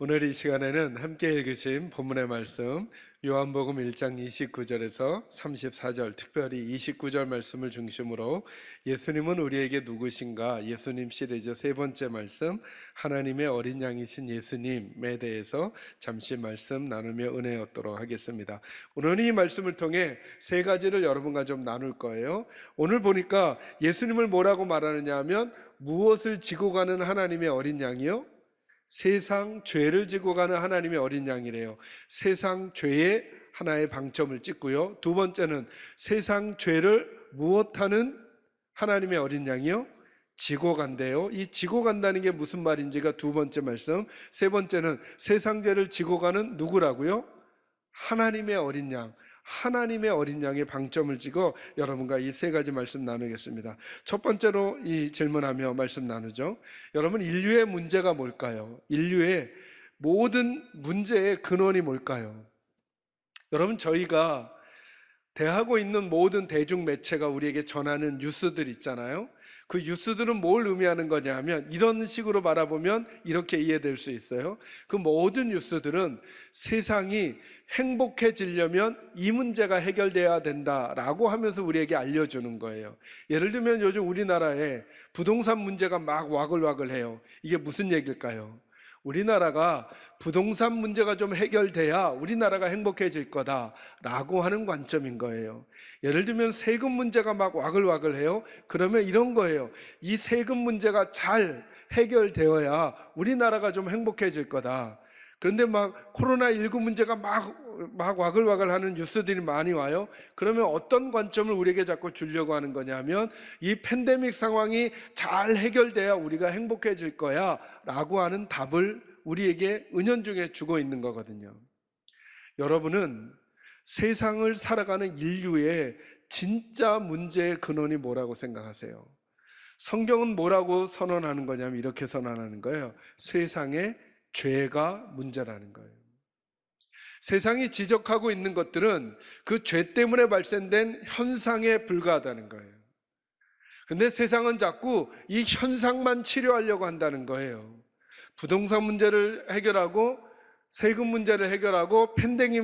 오늘 이 시간에는 함께 읽으신 본문의 말씀 요한복음 1장 29절에서 34절, 특별히 29절 말씀을 중심으로 예수님은 우리에게 누구신가, 예수님 시리즈 세 번째 말씀, 하나님의 어린 양이신 예수님에 대해서 잠시 말씀 나누며 은혜 얻도록 하겠습니다. 오늘 이 말씀을 통해 세 가지를 여러분과 좀 나눌 거예요. 오늘 보니까 예수님을 뭐라고 말하느냐 하면, 무엇을 지고 가는 하나님의 어린 양이요? 세상 죄를 지고 가는 하나님의 어린 양이래요. 세상 죄의 하나의 방점을 찍고요. 두 번째는 세상 죄를 무엇하는 하나님의 어린 양이요? 지고 간대요. 이 지고 간다는 게 무슨 말인지가 두 번째 말씀. 세 번째는 세상 죄를 지고 가는 누구라고요? 하나님의 어린 양. 하나님의 어린 양의 방점을 찍어 여러분과 이 세 가지 말씀 나누겠습니다. 첫 번째로 이 질문하며 말씀 나누죠. 여러분, 인류의 문제가 뭘까요? 인류의 모든 문제의 근원이 뭘까요? 여러분, 저희가 대하고 있는 모든 대중 매체가 우리에게 전하는 뉴스들 있잖아요. 그 뉴스들은 뭘 의미하는 거냐 하면, 이런 식으로 바라보면 이렇게 이해될 수 있어요. 그 모든 뉴스들은 세상이 행복해지려면 이 문제가 해결돼야 된다라고 하면서 우리에게 알려주는 거예요. 예를 들면 요즘 우리나라에 부동산 문제가 막 와글와글해요. 이게 무슨 얘기일까요? 우리나라가 부동산 문제가 좀 해결돼야 우리나라가 행복해질 거다라고 하는 관점인 거예요. 예를 들면 세금 문제가 막 와글와글해요. 그러면 이런 거예요. 이 세금 문제가 잘 해결되어야 우리나라가 좀 행복해질 거다. 그런데 막 코로나19 문제가 막 와글와글하는 뉴스들이 많이 와요. 그러면 어떤 관점을 우리에게 자꾸 주려고 하는 거냐면, 이 팬데믹 상황이 잘 해결돼야 우리가 행복해질 거야 라고 하는 답을 우리에게 은연중에 주고 있는 거거든요. 여러분은 세상을 살아가는 인류의 진짜 문제의 근원이 뭐라고 생각하세요? 성경은 뭐라고 선언하는 거냐면 이렇게 선언하는 거예요. 세상의 죄가 문제라는 거예요. 세상이 지적하고 있는 것들은 그 죄 때문에 발생된 현상에 불과하다는 거예요. 근데 세상은 자꾸 이 현상만 치료하려고 한다는 거예요. 부동산 문제를 해결하고, 세금 문제를 해결하고, 팬데믹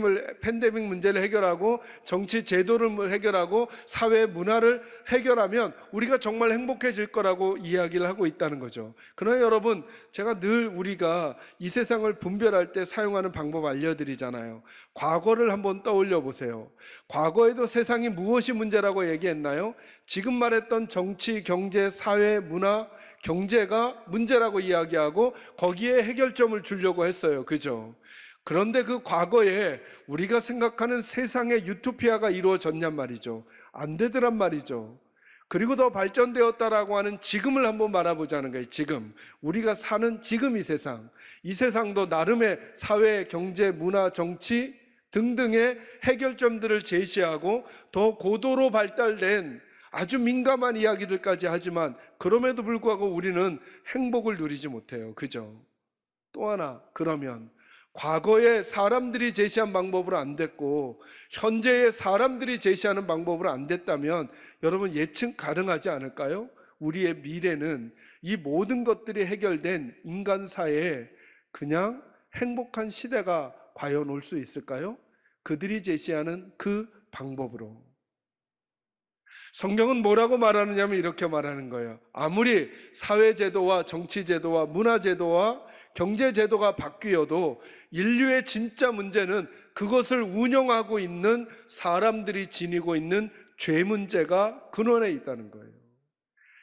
문제를 해결하고, 정치 제도를 해결하고, 사회 문화를 해결하면 우리가 정말 행복해질 거라고 이야기를 하고 있다는 거죠. 그러나 여러분, 제가 늘 우리가 이 세상을 분별할 때 사용하는 방법 알려드리잖아요. 과거를 한번 떠올려 보세요. 과거에도 세상이 무엇이 문제라고 얘기했나요? 지금 말했던 정치, 경제, 사회, 문화, 경제가 문제라고 이야기하고 거기에 해결점을 주려고 했어요. 그죠? 그런데 그 과거에 우리가 생각하는 세상의 유토피아가 이루어졌냔 말이죠. 안 되더란 말이죠. 그리고 더 발전되었다라고 하는 지금을 한번 바라보자는 거예요. 지금 우리가 사는 지금 이 세상, 이 세상도 나름의 사회, 경제, 문화, 정치 등등의 해결점들을 제시하고 더 고도로 발달된 아주 민감한 이야기들까지 하지만, 그럼에도 불구하고 우리는 행복을 누리지 못해요. 그죠? 또 하나, 그러면 과거에 사람들이 제시한 방법으로 안 됐고 현재의 사람들이 제시하는 방법으로 안 됐다면 여러분, 예측 가능하지 않을까요? 우리의 미래는 이 모든 것들이 해결된 인간 사회에 그냥 행복한 시대가 과연 올 수 있을까요? 그들이 제시하는 그 방법으로. 성경은 뭐라고 말하느냐면 이렇게 말하는 거예요. 아무리 사회제도와 정치제도와 문화제도와 경제제도가 바뀌어도 인류의 진짜 문제는 그것을 운영하고 있는 사람들이 지니고 있는 죄 문제가 근원에 있다는 거예요.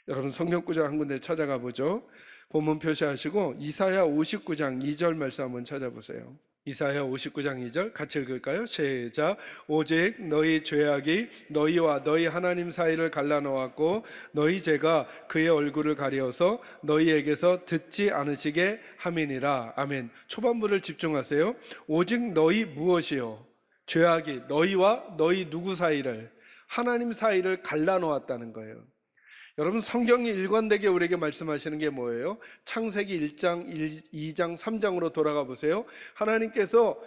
여러분, 성경 구절 한 군데 찾아가 보죠. 본문 표시하시고 이사야 59장 2절 말씀 한번 찾아보세요. 이사야 59장 2절 같이 읽을까요? 시작. 오직 너희 죄악이 너희와 너희 하나님 사이를 갈라놓았고 너희 죄가 그의 얼굴을 가려서 너희에게서 듣지 않으시게 함이니라. 아멘. 초반부를 집중하세요. 오직 너희 무엇이요? 죄악이 너희와 너희 누구 사이를, 하나님 사이를 갈라놓았다는 거예요. 여러분, 성경이 일관되게 우리에게 말씀하시는 게 뭐예요? 창세기 1장, 2장, 3장으로 돌아가 보세요. 하나님께서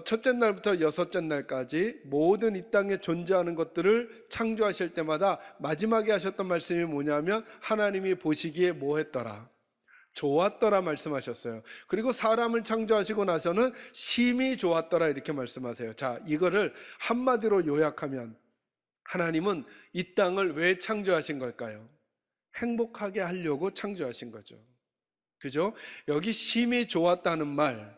첫째 날부터 여섯째 날까지 모든 이 땅에 존재하는 것들을 창조하실 때마다 마지막에 하셨던 말씀이 뭐냐면, 하나님이 보시기에 뭐 했더라? 좋았더라 말씀하셨어요. 그리고 사람을 창조하시고 나서는 심히 좋았더라 이렇게 말씀하세요. 자, 이거를 한마디로 요약하면 하나님은 이 땅을 왜 창조하신 걸까요? 행복하게 하려고 창조하신 거죠. 그죠? 여기 심히 좋았다는 말,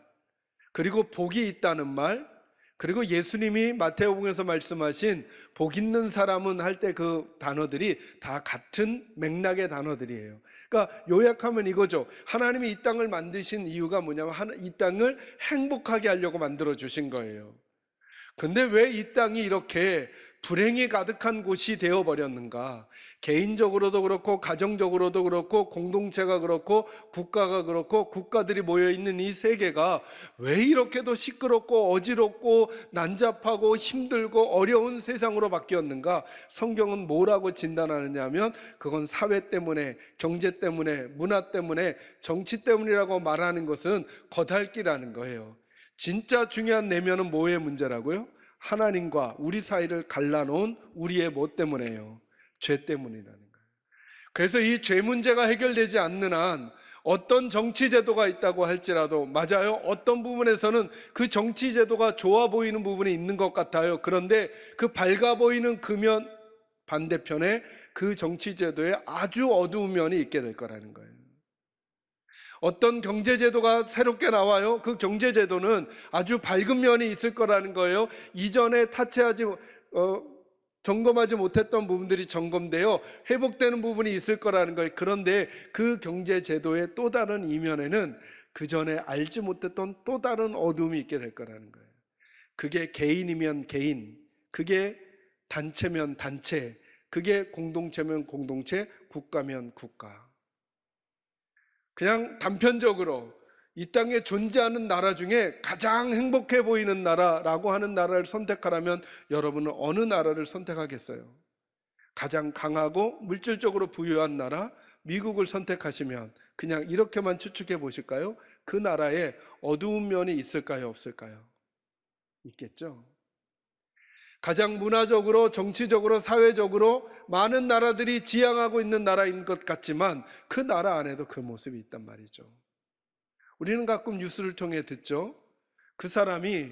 그리고 복이 있다는 말, 그리고 예수님이 마태복음에서 말씀하신 복 있는 사람은 할 때 그 단어들이 다 같은 맥락의 단어들이에요. 그러니까 요약하면 이거죠. 하나님이 이 땅을 만드신 이유가 뭐냐면 이 땅을 행복하게 하려고 만들어 주신 거예요. 근데 왜 이 땅이 이렇게 불행이 가득한 곳이 되어버렸는가? 개인적으로도 그렇고 가정적으로도 그렇고 공동체가 그렇고 국가가 그렇고 국가들이 모여있는 이 세계가 왜 이렇게도 시끄럽고 어지럽고 난잡하고 힘들고 어려운 세상으로 바뀌었는가? 성경은 뭐라고 진단하느냐 하면 그건 사회 때문에, 경제 때문에, 문화 때문에, 정치 때문이라고 말하는 것은 거달기라는 거예요. 진짜 중요한 내면은 뭐의 문제라고요? 하나님과 우리 사이를 갈라놓은 우리의 뭐 때문에요? 죄 때문이라는 거예요. 그래서 이 죄 문제가 해결되지 않는 한 어떤 정치 제도가 있다고 할지라도, 맞아요, 어떤 부분에서는 그 정치 제도가 좋아 보이는 부분이 있는 것 같아요. 그런데 그 밝아 보이는 그면 반대편에 그 정치 제도에 아주 어두운 면이 있게 될 거라는 거예요. 어떤 경제제도가 새롭게 나와요. 그 경제제도는 아주 밝은 면이 있을 거라는 거예요. 이전에 점검하지 못했던 부분들이 점검되어 회복되는 부분이 있을 거라는 거예요. 그런데 그 경제제도의 또 다른 이면에는 그 전에 알지 못했던 또 다른 어둠이 있게 될 거라는 거예요. 그게 개인이면 개인, 그게 단체면 단체, 그게 공동체면 공동체, 국가면 국가. 그냥 단편적으로 이 땅에 존재하는 나라 중에 가장 행복해 보이는 나라라고 하는 나라를 선택하라면 여러분은 어느 나라를 선택하겠어요? 가장 강하고 물질적으로 부유한 나라, 미국을 선택하시면 그냥 이렇게만 추측해 보실까요? 그 나라에 어두운 면이 있을까요? 없을까요? 있겠죠. 가장 문화적으로, 정치적으로, 사회적으로 많은 나라들이 지향하고 있는 나라인 것 같지만 그 나라 안에도 그 모습이 있단 말이죠. 우리는 가끔 뉴스를 통해 듣죠. 그 사람이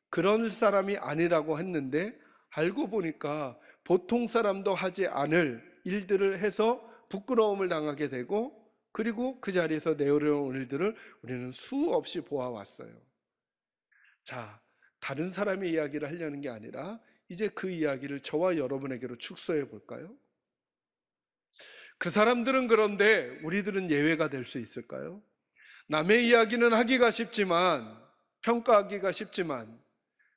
그런 사람이 아니라고 했는데 알고 보니까 보통 사람도 하지 않을 일들을 해서 부끄러움을 당하게 되고, 그리고 그 자리에서 내어려온 일들을 우리는 수없이 보아왔어요. 자, 다른 사람의 이야기를 하려는 게 아니라 이제 그 이야기를 저와 여러분에게로 축소해 볼까요? 그 사람들은 그런데 우리들은 예외가 될 수 있을까요? 남의 이야기는 하기가 쉽지만, 평가하기가 쉽지만,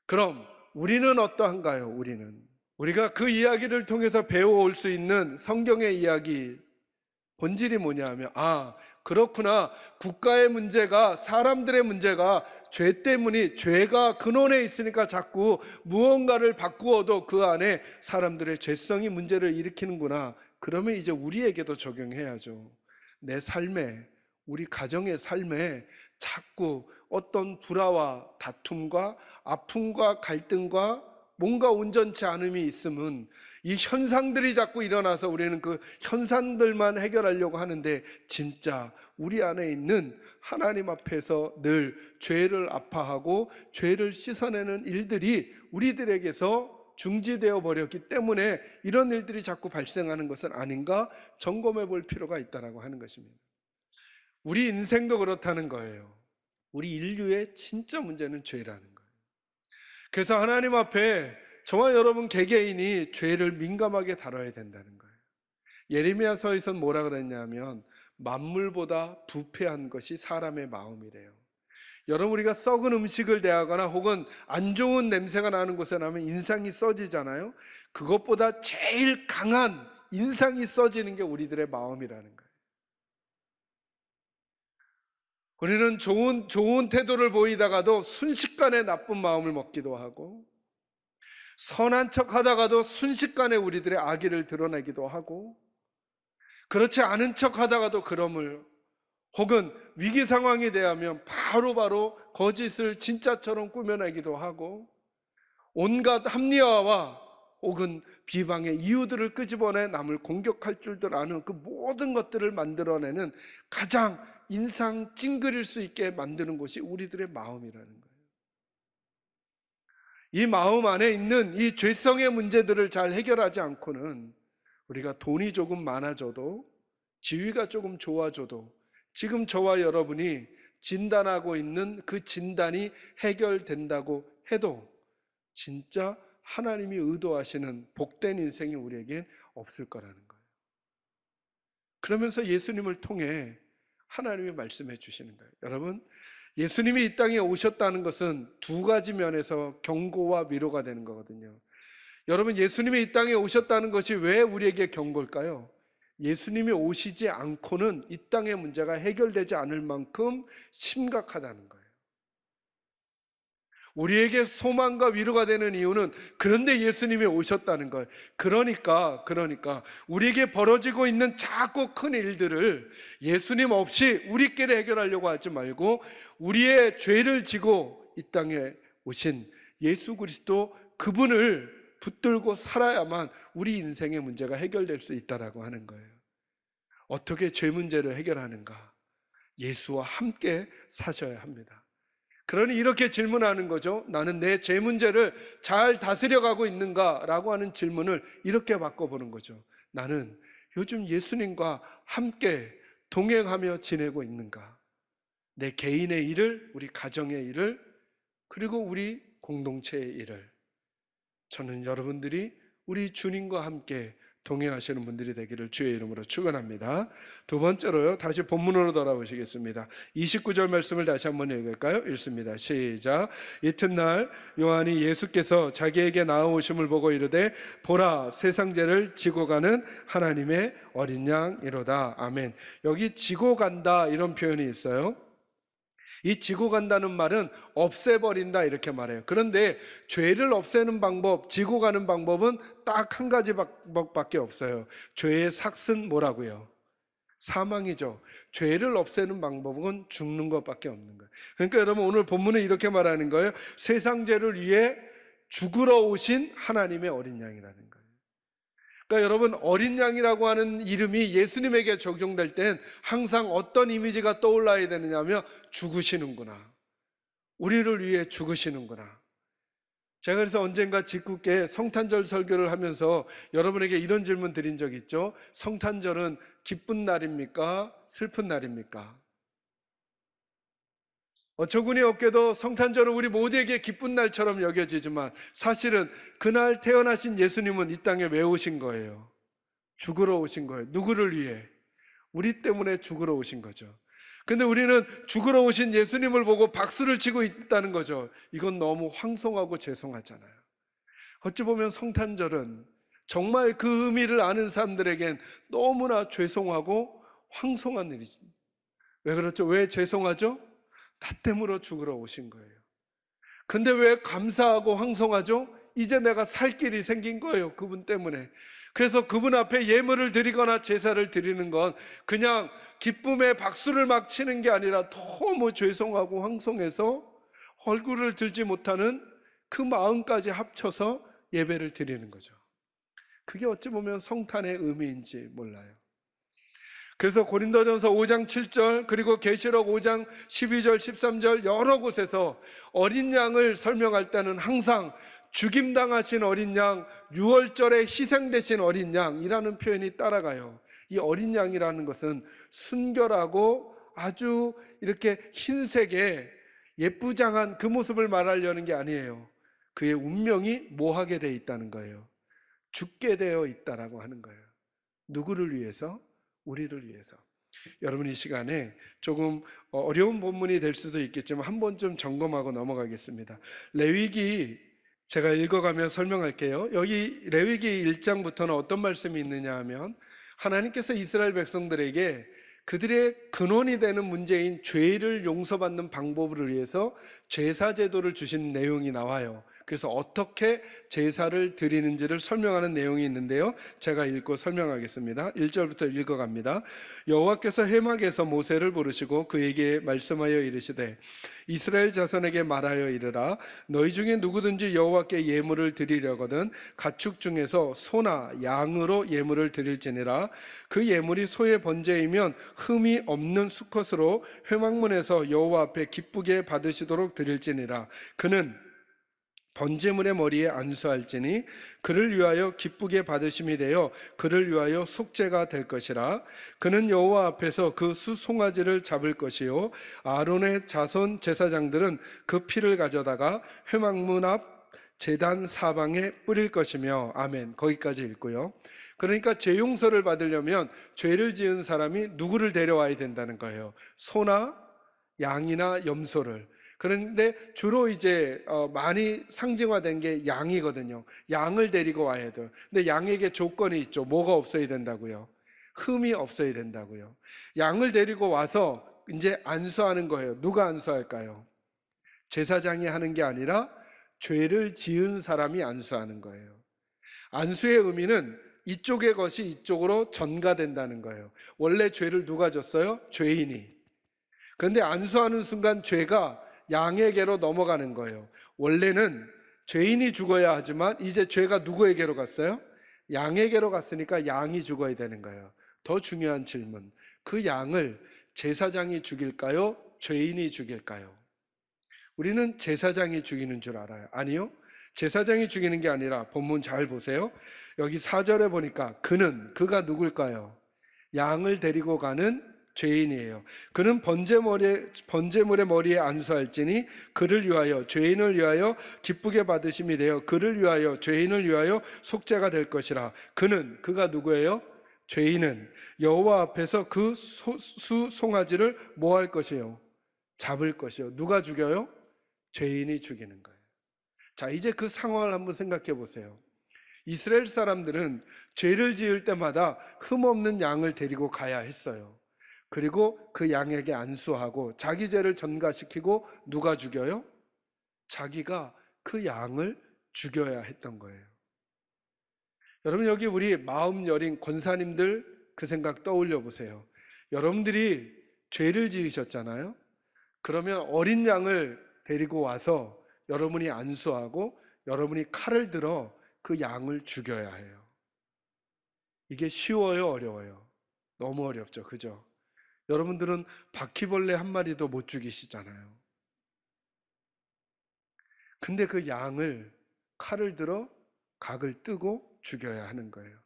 그럼 우리는 어떠한가요? 우리가 그 이야기를 통해서 배워올 수 있는 성경의 이야기 본질이 뭐냐 하면, 그렇구나, 국가의 문제가, 사람들의 문제가 죄 때문이, 죄가 근원에 있으니까 자꾸 무언가를 바꾸어도 그 안에 사람들의 죄성이 문제를 일으키는구나. 그러면 이제 우리에게도 적용해야죠. 내 삶에, 우리 가정의 삶에 자꾸 어떤 불화와 다툼과 아픔과 갈등과 뭔가 온전치 않음이 있으면 이 현상들이 자꾸 일어나서 우리는 그 현상들만 해결하려고 하는데, 진짜 우리 안에 있는 하나님 앞에서 늘 죄를 아파하고 죄를 씻어내는 일들이 우리들에게서 중지되어 버렸기 때문에 이런 일들이 자꾸 발생하는 것은 아닌가 점검해 볼 필요가 있다고 하는 것입니다. 우리 인생도 그렇다는 거예요. 우리 인류의 진짜 문제는 죄라는 거예요. 그래서 하나님 앞에 저와 여러분 개개인이 죄를 민감하게 다뤄야 된다는 거예요. 예레미야서에서는 뭐라 그랬냐면 만물보다 부패한 것이 사람의 마음이래요. 여러분, 우리가 썩은 음식을 대하거나 혹은 안 좋은 냄새가 나는 곳에 나면 인상이 써지잖아요. 그것보다 제일 강한 인상이 써지는 게 우리들의 마음이라는 거예요. 우리는 좋은 태도를 보이다가도 순식간에 나쁜 마음을 먹기도 하고, 선한 척 하다가도 순식간에 우리들의 악의를 드러내기도 하고, 그렇지 않은 척 하다가도 그럼을, 혹은 위기 상황이 되면 바로바로 거짓을 진짜처럼 꾸며내기도 하고, 온갖 합리화와 혹은 비방의 이유들을 끄집어내 남을 공격할 줄들 아는 그 모든 것들을 만들어내는 가장 인상 찡그릴 수 있게 만드는 것이 우리들의 마음이라는 거예요. 이 마음 안에 있는 이 죄성의 문제들을 잘 해결하지 않고는 우리가 돈이 조금 많아져도, 지위가 조금 좋아져도, 지금 저와 여러분이 진단하고 있는 그 진단이 해결된다고 해도 진짜 하나님이 의도하시는 복된 인생이 우리에겐 없을 거라는 거예요. 그러면서 예수님을 통해 하나님이 말씀해 주시는 거예요. 여러분, 예수님이 이 땅에 오셨다는 것은 두 가지 면에서 경고와 위로가 되는 거거든요. 여러분, 예수님이 이 땅에 오셨다는 것이 왜 우리에게 경고일까요? 예수님이 오시지 않고는 이 땅의 문제가 해결되지 않을 만큼 심각하다는 거예요. 우리에게 소망과 위로가 되는 이유는 그런데 예수님이 오셨다는 거예요. 그러니까 우리에게 벌어지고 있는 작고 큰 일들을 예수님 없이 우리끼리 해결하려고 하지 말고 우리의 죄를 지고 이 땅에 오신 예수 그리스도, 그분을 붙들고 살아야만 우리 인생의 문제가 해결될 수 있다라고 하는 거예요. 어떻게 죄 문제를 해결하는가? 예수와 함께 사셔야 합니다. 그러니 이렇게 질문하는 거죠. 나는 내 죄 문제를 잘 다스려가고 있는가? 라고 하는 질문을 이렇게 바꿔보는 거죠. 나는 요즘 예수님과 함께 동행하며 지내고 있는가? 내 개인의 일을, 우리 가정의 일을, 그리고 우리 공동체의 일을. 저는 여러분들이 우리 주님과 함께 동행하시는 분들이 되기를 주의 이름으로 축원합니다. 두 번째로요, 다시 본문으로 돌아오시겠습니다. 29절 말씀을 다시 한번 읽을까요? 읽습니다. 시작. 이튿날 요한이 예수께서 자기에게 나아오심을 보고 이르되 보라, 세상 죄를 지고 가는 하나님의 어린 양이로다. 아멘. 여기 지고 간다 이런 표현이 있어요. 이 지고 간다는 말은 없애버린다 이렇게 말해요. 그런데 죄를 없애는 방법, 지고 가는 방법은 딱 한 가지 방법밖에 없어요. 죄의 삭은 뭐라고요? 사망이죠. 죄를 없애는 방법은 죽는 것밖에 없는 거예요. 그러니까 여러분, 오늘 본문은 이렇게 말하는 거예요. 세상 죄를 위해 죽으러 오신 하나님의 어린 양이라는 거예요. 그러니까 여러분, 어린 양이라고 하는 이름이 예수님에게 적용될 땐 항상 어떤 이미지가 떠올라야 되느냐 하면 죽으시는구나, 우리를 위해 죽으시는구나. 제가 그래서 언젠가 짓궂게 성탄절 설교를 하면서 여러분에게 이런 질문 드린 적 있죠. 성탄절은 기쁜 날입니까? 슬픈 날입니까? 어처구니 없게도 성탄절은 우리 모두에게 기쁜 날처럼 여겨지지만 사실은 그날 태어나신 예수님은 이 땅에 왜 오신 거예요? 죽으러 오신 거예요. 누구를 위해? 우리 때문에 죽으러 오신 거죠. 근데 우리는 죽으러 오신 예수님을 보고 박수를 치고 있다는 거죠. 이건 너무 황송하고 죄송하잖아요. 어찌 보면 성탄절은 정말 그 의미를 아는 사람들에겐 너무나 죄송하고 황송한 일이죠. 왜 그렇죠? 왜 죄송하죠? 나 때문에 죽으러 오신 거예요. 근데 왜 감사하고 황송하죠? 이제 내가 살 길이 생긴 거예요, 그분 때문에. 그래서 그분 앞에 예물을 드리거나 제사를 드리는 건 그냥 기쁨의 박수를 막 치는 게 아니라 너무 죄송하고 황송해서 얼굴을 들지 못하는 그 마음까지 합쳐서 예배를 드리는 거죠. 그게 어찌 보면 성탄의 의미인지 몰라요. 그래서 고린도전서 5장 7절 그리고 계시록 5장 12절 13절 여러 곳에서 어린 양을 설명할 때는 항상 죽임당하신 어린 양, 유월절에 희생되신 어린 양이라는 표현이 따라가요. 이 어린 양이라는 것은 순결하고 아주 이렇게 흰색의 예쁘장한 그 모습을 말하려는 게 아니에요. 그의 운명이 뭐하게 돼 있다는 거예요. 죽게 되어 있다라고 하는 거예요. 누구를 위해서? 우리를 위해서. 여러분, 이 시간에 조금 어려운 본문이 될 수도 있겠지만 한번 좀 점검하고 넘어가겠습니다. 레위기 제가 읽어가며 설명할게요. 여기 레위기 1장부터는 어떤 말씀이 있느냐 하면 하나님께서 이스라엘 백성들에게 그들의 근원이 되는 문제인 죄를 용서받는 방법을 위해서 제사 제도를 주신 내용이 나와요. 그래서 어떻게 제사를 드리는지를 설명하는 내용이 있는데요, 제가 읽고 설명하겠습니다. 1절부터 읽어갑니다. 여호와께서 회막에서 모세를 부르시고 그에게 말씀하여 이르시되 이스라엘 자손에게 말하여 이르라. 너희 중에 누구든지 여호와께 예물을 드리려거든 가축 중에서 소나 양으로 예물을 드릴지니라. 그 예물이 소의 번제이면 흠이 없는 수컷으로 회막문에서 여호와 앞에 기쁘게 받으시도록 드릴지니라. 그는 번제물의 머리에 안수할지니 그를 위하여 기쁘게 받으심이 되어 그를 위하여 속죄가 될 것이라. 그는 여호와 앞에서 그 수송아지를 잡을 것이요 아론의 자손 제사장들은 그 피를 가져다가 회막문 앞 제단 사방에 뿌릴 것이며. 아멘. 거기까지 읽고요. 그러니까 죄 용서를 받으려면 죄를 지은 사람이 누구를 데려와야 된다는 거예요. 소나 양이나 염소를. 그런데 주로 이제 많이 상징화된 게 양이거든요. 양을 데리고 와야 돼요. 근데 양에게 조건이 있죠. 뭐가 없어야 된다고요? 흠이 없어야 된다고요. 양을 데리고 와서 이제 안수하는 거예요. 누가 안수할까요? 제사장이 하는 게 아니라 죄를 지은 사람이 안수하는 거예요. 안수의 의미는 이쪽의 것이 이쪽으로 전가된다는 거예요. 원래 죄를 누가 졌어요? 죄인이. 그런데 안수하는 순간 죄가 양에게로 넘어가는 거예요. 원래는 죄인이 죽어야 하지만 이제 죄가 누구에게로 갔어요? 양에게로 갔으니까 양이 죽어야 되는 거예요. 더 중요한 질문. 그 양을 제사장이 죽일까요? 죄인이 죽일까요? 우리는 제사장이 죽이는 줄 알아요. 아니요. 제사장이 죽이는 게 아니라 본문 잘 보세요. 여기 4절에 보니까 그가 누굴까요? 양을 데리고 가는 죄인이에요. 그는 번제물의 머리에 안수할지니 그를 위하여 죄인을 위하여 기쁘게 받으심이 되어 그를 위하여 죄인을 위하여 속죄가 될 것이라. 그가 누구예요? 죄인은 여호와 앞에서 그 수송아지를 뭐 할 것이요? 잡을 것이요. 누가 죽여요? 죄인이 죽이는 거예요. 자, 이제 그 상황을 한번 생각해 보세요. 이스라엘 사람들은 죄를 지을 때마다 흠없는 양을 데리고 가야 했어요. 그리고 그 양에게 안수하고 자기 죄를 전가시키고 누가 죽여요? 자기가 그 양을 죽여야 했던 거예요. 여러분, 여기 우리 마음 여린 권사님들 그 생각 떠올려 보세요. 여러분들이 죄를 지으셨잖아요. 그러면 어린 양을 데리고 와서 여러분이 안수하고 여러분이 칼을 들어 그 양을 죽여야 해요. 이게 쉬워요, 어려워요? 너무 어렵죠, 그죠? 여러분들은 바퀴벌레 한 마리도 못 죽이시잖아요. 근데 그 양을 칼을 들어 각을 뜨고 죽여야 하는 거예요.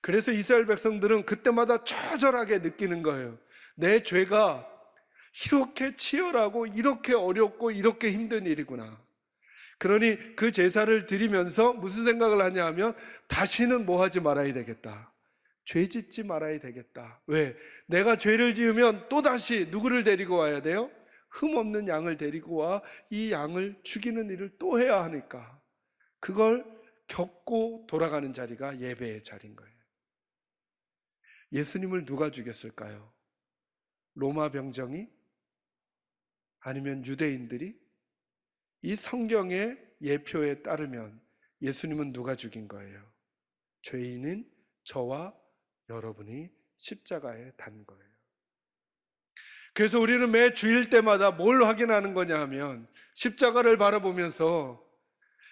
그래서 이스라엘 백성들은 그때마다 처절하게 느끼는 거예요. 내 죄가 이렇게 치열하고 이렇게 어렵고 이렇게 힘든 일이구나. 그러니 그 제사를 드리면서 무슨 생각을 하냐 하면 다시는 뭐 하지 말아야 되겠다. 죄 짓지 말아야 되겠다. 왜? 내가 죄를 지으면 또다시 누구를 데리고 와야 돼요? 흠없는 양을 데리고 와 이 양을 죽이는 일을 또 해야 하니까 그걸 겪고 돌아가는 자리가 예배의 자리인 거예요. 예수님을 누가 죽였을까요? 로마 병정이? 아니면 유대인들이? 이 성경의 예표에 따르면 예수님은 누가 죽인 거예요? 죄인인 저와 여러분이 십자가에 단 거예요. 그래서 우리는 매 주일 때마다 뭘 확인하는 거냐 하면 십자가를 바라보면서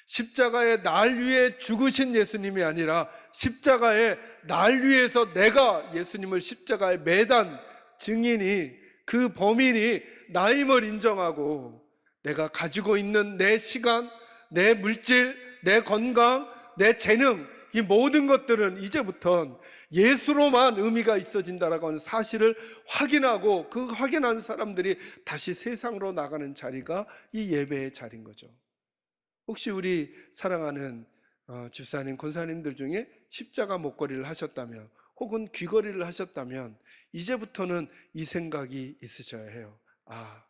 십자가의 날 위에 죽으신 예수님이 아니라 십자가의 날 위에서 내가 예수님을 십자가에 매단 증인이, 그 범인이 나임을 인정하고 내가 가지고 있는 내 시간, 내 물질, 내 건강, 내 재능, 이 모든 것들은 이제부턴 예수로만 의미가 있어진다라고 하는 사실을 확인하고 그 확인한 사람들이 다시 세상으로 나가는 자리가 이 예배의 자리인 거죠. 혹시 우리 사랑하는 집사님, 권사님들 중에 십자가 목걸이를 하셨다면 혹은 귀걸이를 하셨다면 이제부터는 이 생각이 있으셔야 해요. 아,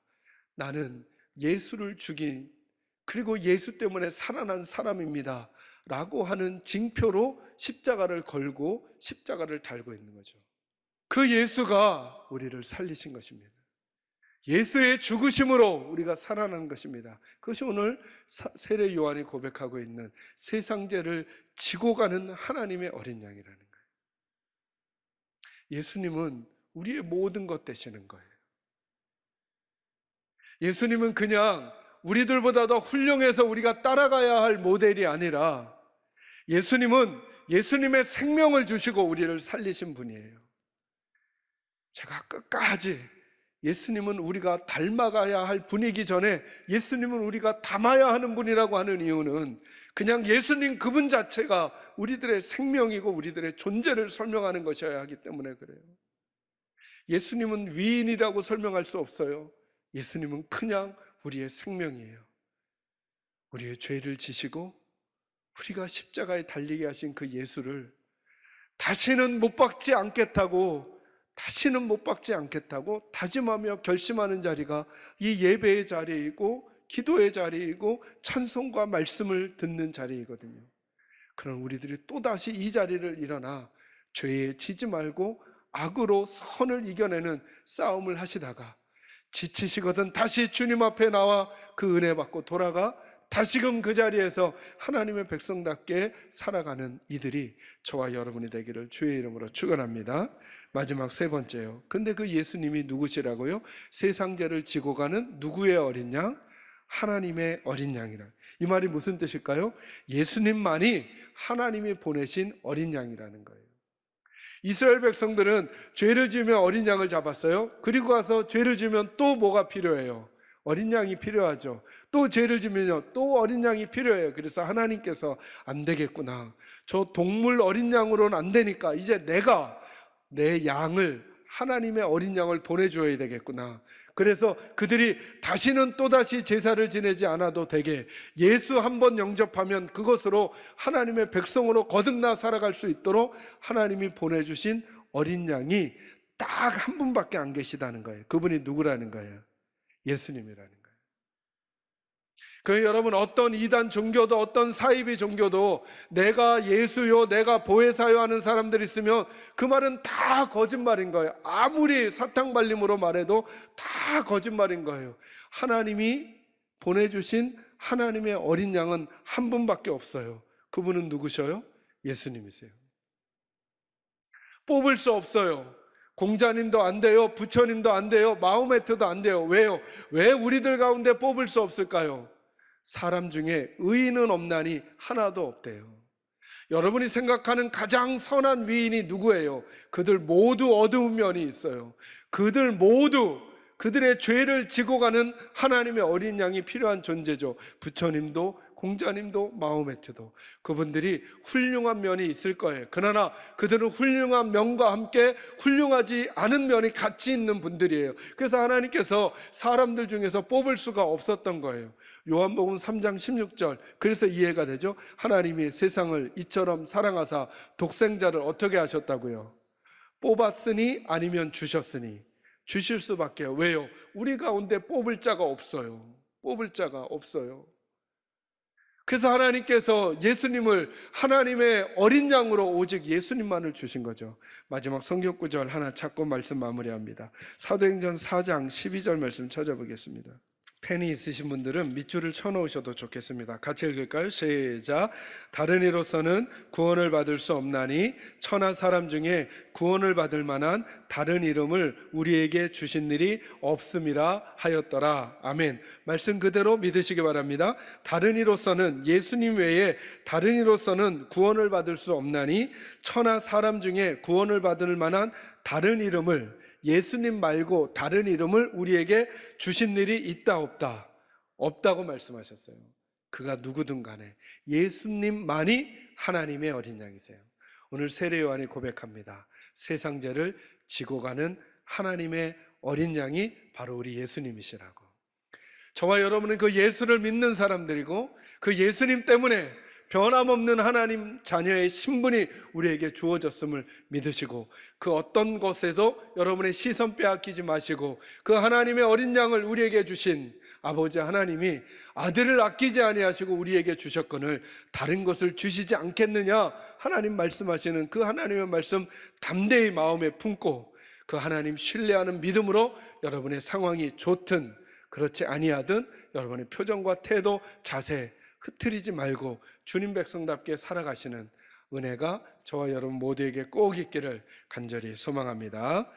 나는 예수를 죽인 그리고 예수 때문에 살아난 사람입니다 라고 하는 징표로 십자가를 걸고 십자가를 달고 있는 거죠. 그 예수가 우리를 살리신 것입니다. 예수의 죽으심으로 우리가 살아난 것입니다. 그것이 오늘 세례 요한이 고백하고 있는 세상 죄를 지고 가는 하나님의 어린 양이라는 거예요. 예수님은 우리의 모든 것 되시는 거예요. 예수님은 그냥 우리들보다 더 훌륭해서 우리가 따라가야 할 모델이 아니라 예수님은 예수님의 생명을 주시고 우리를 살리신 분이에요. 제가 끝까지 예수님은 우리가 닮아가야 할 분이기 전에 예수님은 우리가 닮아야 하는 분이라고 하는 이유는 그냥 예수님 그분 자체가 우리들의 생명이고 우리들의 존재를 설명하는 것이어야 하기 때문에 그래요. 예수님은 위인이라고 설명할 수 없어요. 예수님은 그냥 우리의 생명이에요. 우리의 죄를 지시고 우리가 십자가에 달리게 하신 그 예수를 다시는 못 박지 않겠다고 다짐하며 결심하는 자리가 이 예배의 자리이고 기도의 자리이고 찬송과 말씀을 듣는 자리이거든요. 그럼 우리들이 또다시 이 자리를 일어나 죄에 지지 말고 악으로 선을 이겨내는 싸움을 하시다가 지치시거든 다시 주님 앞에 나와 그 은혜 받고 돌아가 다시금 그 자리에서 하나님의 백성답게 살아가는 이들이 저와 여러분이 되기를 주의 이름으로 축원합니다. 마지막 세 번째요. 그런데 그 예수님이 누구시라고요? 세상 죄를 지고 가는 누구의 어린 양? 하나님의 어린 양이라. 이 말이 무슨 뜻일까요? 예수님만이 하나님이 보내신 어린 양이라는 거예요. 이스라엘 백성들은 죄를 지으면 어린 양을 잡았어요. 그리고 가서 죄를 지으면 또 뭐가 필요해요? 어린 양이 필요하죠. 또 죄를 지면요 또 어린 양이 필요해요. 그래서 하나님께서 안 되겠구나, 저 동물 어린 양으로는 안 되니까 이제 내가 내 양을, 하나님의 어린 양을 보내줘야 되겠구나. 그래서 그들이 다시는 또다시 제사를 지내지 않아도 되게 예수 한 번 영접하면 그것으로 하나님의 백성으로 거듭나 살아갈 수 있도록 하나님이 보내주신 어린 양이 딱 한 분밖에 안 계시다는 거예요. 그분이 누구라는 거예요? 예수님이라는 거예요. 그러니까 여러분, 어떤 이단 종교도 어떤 사이비 종교도 내가 예수요, 내가 보혜사요 하는 사람들이 있으면 그 말은 다 거짓말인 거예요. 아무리 사탕발림으로 말해도 다 거짓말인 거예요. 하나님이 보내주신 하나님의 어린 양은 한 분밖에 없어요. 그분은 누구셔요? 예수님이세요. 뽑을 수 없어요. 공자님도 안 돼요. 부처님도 안 돼요. 마호메트도 안 돼요. 왜요? 왜 우리들 가운데 뽑을 수 없을까요? 사람 중에 의인은 없나니 하나도 없대요. 여러분이 생각하는 가장 선한 위인이 누구예요? 그들 모두 어두운 면이 있어요. 그들 모두 그들의 죄를 지고 가는 하나님의 어린 양이 필요한 존재죠. 부처님도 공자님도 마호메트도 그분들이 훌륭한 면이 있을 거예요. 그러나 그들은 훌륭한 면과 함께 훌륭하지 않은 면이 같이 있는 분들이에요. 그래서 하나님께서 사람들 중에서 뽑을 수가 없었던 거예요. 요한복음 3장 16절, 그래서 이해가 되죠. 하나님이 세상을 이처럼 사랑하사 독생자를 어떻게 하셨다고요? 뽑았으니 아니면 주셨으니. 주실 수밖에. 왜요? 우리 가운데 뽑을 자가 없어요. 뽑을 자가 없어요. 그래서 하나님께서 예수님을 하나님의 어린 양으로 오직 예수님만을 주신 거죠. 마지막 성경 구절 하나 찾고 말씀 마무리합니다. 사도행전 4장 12절 말씀 찾아보겠습니다. 펜이 있으신 분들은 밑줄을 쳐놓으셔도 좋겠습니다. 같이 읽을까요? 시작. 다른 이로서는 구원을 받을 수 없나니 천하 사람 중에 구원을 받을 만한 다른 이름을 우리에게 주신 일이 없음이라 하였더라. 아멘. 말씀 그대로 믿으시기 바랍니다. 다른 이로서는, 예수님 외에 다른 이로서는 구원을 받을 수 없나니 천하 사람 중에 구원을 받을 만한 다른 이름을, 예수님 말고 다른 이름을 우리에게 주신 일이 있다 없다? 없다고 말씀하셨어요. 그가 누구든 간에 예수님만이 하나님의 어린 양이세요. 오늘 세례 요한이 고백합니다. 세상 죄를 지고 가는 하나님의 어린 양이 바로 우리 예수님이시라고. 저와 여러분은 그 예수를 믿는 사람들이고 그 예수님 때문에 변함없는 하나님 자녀의 신분이 우리에게 주어졌음을 믿으시고 그 어떤 것에서 여러분의 시선 빼앗기지 마시고 그 하나님의 어린 양을 우리에게 주신 아버지 하나님이 아들을 아끼지 아니하시고 우리에게 주셨거늘 다른 것을 주시지 않겠느냐 하나님 말씀하시는 그 하나님의 말씀 담대히 마음에 품고 그 하나님 신뢰하는 믿음으로 여러분의 상황이 좋든 그렇지 아니하든 여러분의 표정과 태도, 자세 흐트리지 말고 주님 백성답게 살아가시는 은혜가 저와 여러분 모두에게 꼭 있기를 간절히 소망합니다.